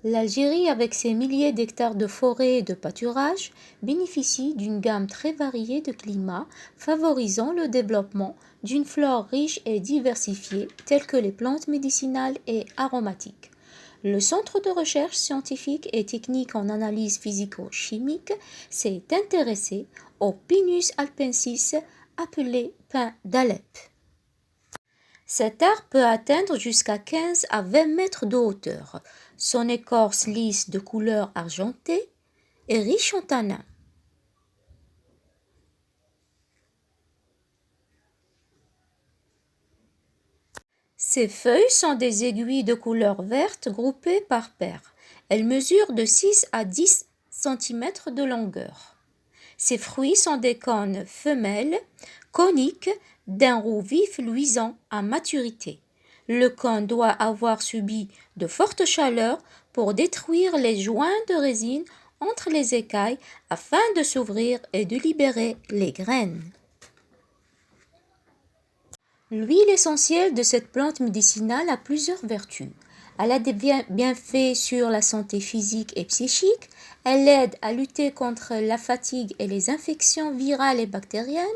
L'Algérie, avec ses milliers d'hectares de forêts et de pâturages, bénéficie d'une gamme très variée de climats, favorisant le développement d'une flore riche et diversifiée, telles que les plantes médicinales et aromatiques. Le Centre de recherche scientifique et technique en analyse physico-chimique s'est intéressé au Pinus alpensis, appelé pin d'Alep. Cet arbre peut atteindre jusqu'à 15 à 20 mètres de hauteur. Son écorce lisse de couleur argentée est riche en tanins. Ses feuilles sont des aiguilles de couleur verte groupées par paires. Elles mesurent de 6 à 10 cm de longueur. Ses fruits sont des cônes femelles, coniques, d'un roux vif luisant à maturité. Le cône doit avoir subi de fortes chaleurs pour détruire les joints de résine entre les écailles afin de s'ouvrir et de libérer les graines. L'huile essentielle de cette plante médicinale a plusieurs vertus. Elle a des bienfaits sur la santé physique et psychique. Elle aide à lutter contre la fatigue et les infections virales et bactériennes.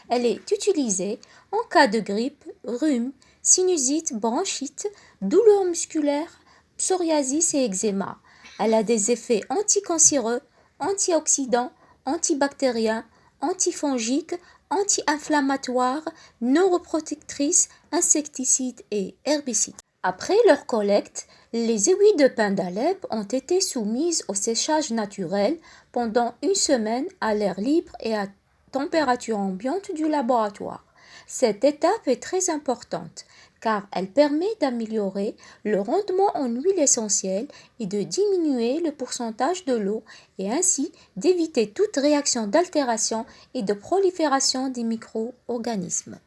Elle est utilisée en cas de grippe, rhume, sinusite, bronchite, douleurs musculaires, psoriasis et eczéma. Elle a des effets anticancéreux, antioxydants, antibactériens, antifongiques, anti-inflammatoires, neuroprotectrices, insecticides et herbicides. Après leur collecte, les aiguilles de pin d'Alep ont été soumises au séchage naturel pendant une semaine à l'air libre et à température ambiante du laboratoire. Cette étape est très importante car elle permet d'améliorer le rendement en huile essentielle et de diminuer le pourcentage de l'eau et ainsi d'éviter toute réaction d'altération et de prolifération des micro-organismes.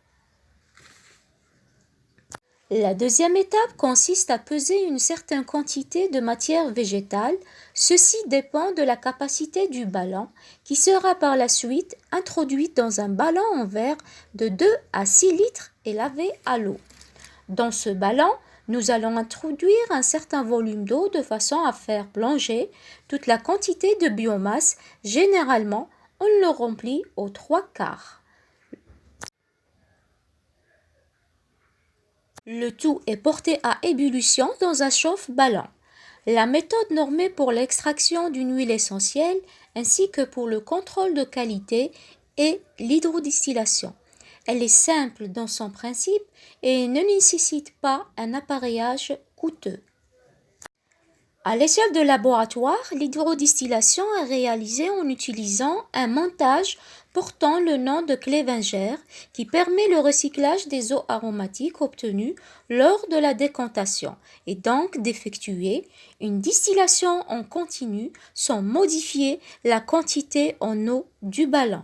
La deuxième étape consiste à peser une certaine quantité de matière végétale. Ceci dépend de la capacité du ballon qui sera par la suite introduite dans un ballon en verre de 2 à 6 litres et lavé à l'eau. Dans ce ballon, nous allons introduire un certain volume d'eau de façon à faire plonger toute la quantité de biomasse. Généralement, on le remplit aux 3/4. Le tout est porté à ébullition dans un chauffe-ballon. La méthode normée pour l'extraction d'une huile essentielle ainsi que pour le contrôle de qualité est l'hydrodistillation. Elle est simple dans son principe et ne nécessite pas un appareillage coûteux. À l'échelle de laboratoire, l'hydrodistillation est réalisée en utilisant un montage portant le nom de Clevenger qui permet le recyclage des eaux aromatiques obtenues lors de la décantation et donc d'effectuer une distillation en continu sans modifier la quantité en eau du ballon.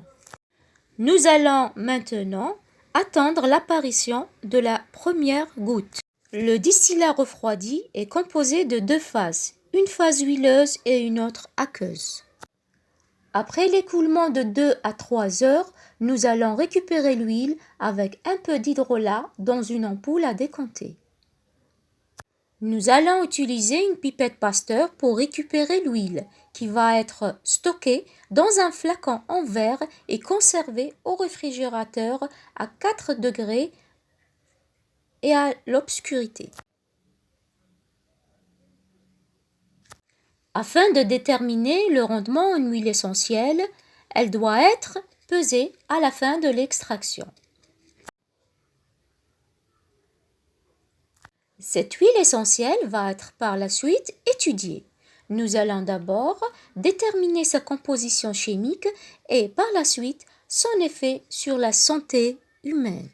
Nous allons maintenant attendre l'apparition de la première goutte. Le distillat refroidi est composé de 2 phases, une phase huileuse et une autre aqueuse. Après l'écoulement de 2 à 3 heures, nous allons récupérer l'huile avec un peu d'hydrolat dans une ampoule à décanter. Nous allons utiliser une pipette Pasteur pour récupérer l'huile qui va être stockée dans un flacon en verre et conservée au réfrigérateur à 4 degrés et à l'obscurité. Afin de déterminer le rendement en huile essentielle, elle doit être pesée à la fin de l'extraction. Cette huile essentielle va être par la suite étudiée. Nous allons d'abord déterminer sa composition chimique et par la suite son effet sur la santé humaine.